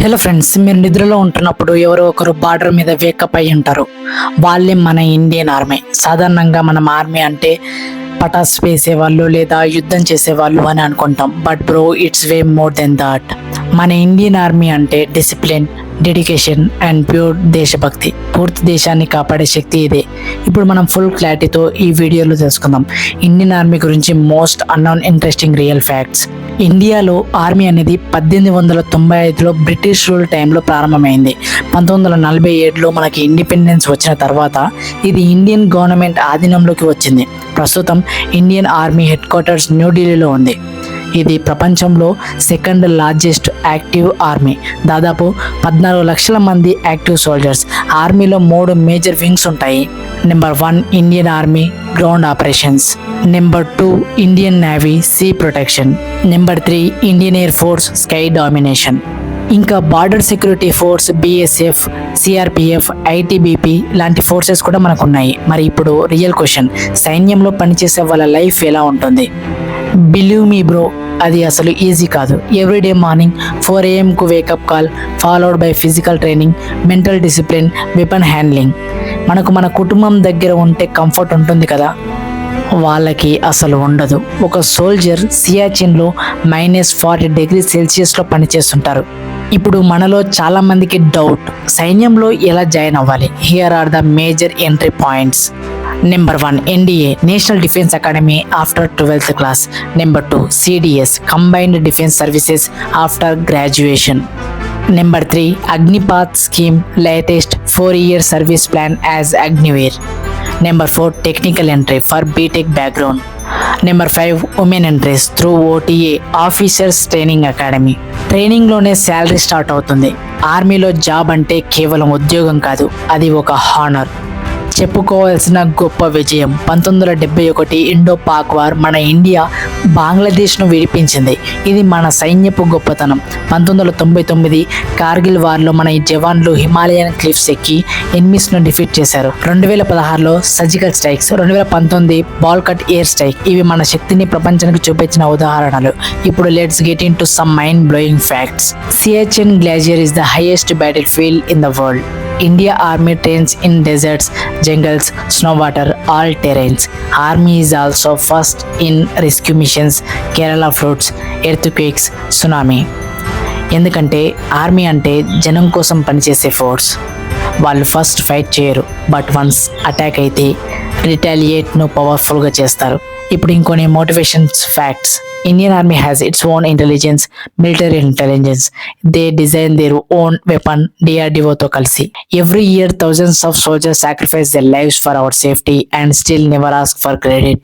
Hello friends, మీరు నిద్రలో ఉంటున్నప్పుడు ఎవరో ఒకరు బార్డర్ మీద వేకప్ అయి ఉంటారు. వాళ్ళే మన ఇండియన్ ఆర్మీ. సాధారణంగా మనం ఆర్మీ అంటే పటాస్ వేసేవాళ్ళు లేదా యుద్ధం చేసేవాళ్ళు అని అనుకుంటాం. But bro, it's way more than that. మన ఇండియన్ ఆర్మీ అంటే డిసిప్లిన్, డెడికేషన్ అండ్ ప్యూర్ దేశభక్తి. పూర్తి దేశాన్ని కాపాడే శక్తి ఇదే. ఇప్పుడు మనం ఫుల్ క్లారిటీతో ఈ వీడియోలో తెలుసుకుందాం ఇండియన్ ఆర్మీ గురించి most unknown interesting real facts. ఇండియాలో ఆర్మీ అనేది 1895లో బ్రిటిష్ రూల్ టైంలో ప్రారంభమైంది. 1947లో మనకి ఇండిపెండెన్స్ వచ్చిన తర్వాత ఇది ఇండియన్ గవర్నమెంట్ ఆధీనంలోకి వచ్చింది. ప్రస్తుతం ఇండియన్ ఆర్మీ హెడ్ క్వార్టర్స్ న్యూఢిల్లీలో ఉంది. ఇది ప్రపంచంలో సెకండ్ లార్జెస్ట్ యాక్టివ్ ఆర్మీ. దాదాపు 14 లక్షల మంది యాక్టివ్ సోల్జర్స్. ఆర్మీలో 3 మేజర్ వింగ్స్ ఉంటాయి. Number 1 Indian army ground operations, number 2 Indian navy sea protection, number 3 Indian air force sky domination. ఇంకా border security force BSF, CRPF, ITBP లాంటి ఫోర్సెస్ కూడా మనకు ఉన్నాయి. మరి ఇప్పుడు రియల్ క్వశ్చన్, సైన్యంలో పనిచేసే వాళ్ళ లైఫ్ ఎలా ఉంటుంది? బిలీవ్ మీ బ్రో, అది అసలు ఈజీ కాదు. Everyday morning 4 AM wake up call, followed by physical training, mental discipline, weapon handling. మనకు మన కుటుంబం దగ్గర ఉంటే కంఫర్ట్ ఉంటుంది కదా, వాళ్ళకి అసలు ఉండదు. ఒక సోల్జర్ సియాచిన్లో -40 డిగ్రీ సెల్సియస్లో పనిచేస్తుంటారు. ఇప్పుడు మనలో చాలా మందికి డౌట్, సైన్యంలో ఎలా జాయిన్ అవ్వాలి? Here are the major entry points. Number 1 NDA national defence academy after 12th class. Number 2 CDS combined defence services after graduation. Number 3 Agnipath scheme latest 4-year service plan as Agniveer. Number 4 technical entry for BTech background. Number 5 women entries through OTA officers training academy. ట్రైనింగ్లోనే salary start అవుతుంది. ఆర్మీలో job అంటే కేవలం ఉద్యోగం కాదు, అది ఒక honour, చెప్పుకోవాల్సిన గొప్ప విజయం. 1971 ఇండో పాక్ వార్ మన ఇండియా బంగ్లాదేశ్ను విడిపించింది. ఇది మన సైన్యపు గొప్పతనం. 1999 కార్గిల్ వార్లో మన జవాన్లు హిమాలయన్ క్లిఫ్స్ ఎక్కి ఎనిమీస్ను డిఫీట్ చేశారు. 2016లో సర్జికల్ స్ట్రైక్స్, 2019 బాల్కట్ ఎయిర్ స్ట్రైక్. ఇవి మన శక్తిని ప్రపంచానికి చూపించిన ఉదాహరణలు. ఇప్పుడు let's get in to some mind blowing facts. Siachen glacier is the highest battlefield in the world. India Army trains in deserts, jungles, snow water, all terrains. Army is also first in rescue missions, Kerala floods, earthquakes, tsunami. ఎందుకంటే army అంటే జనం కోసం పనిచేసే force. వాళ్ళు first fight చేయరు, but once attack అయితే రిటాలియేట్ను పవర్ఫుల్గా చేస్తారు. ఇప్పుడు ఇంకొన్ని motivations facts. Indian Army has its own intelligence, military intelligence. They design their own weapon, DRDO తో కలిసి. Every year thousands of soldiers sacrifice their lives for our safety and still never ask for credit.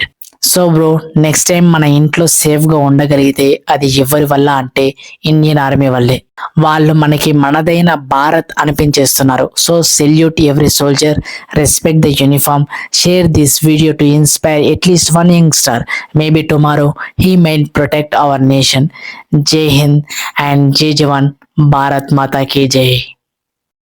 So bro, next time మన ఇంట్లో సేఫ్గా ఉండగలిగితే అది ఎవరి వల్ల అంటే ఇండియన్ ఆర్మీ వల్లే. వాళ్ళు మనకి మనదైన భారత్ అనిపించేస్తున్నారు. So salute every soldier, respect the uniform, share this video to inspire at least one youngster. Maybe tomorrow he might protect our nation. Jai Hind and జై జవాన్. భారత్ మాతా కీ జై.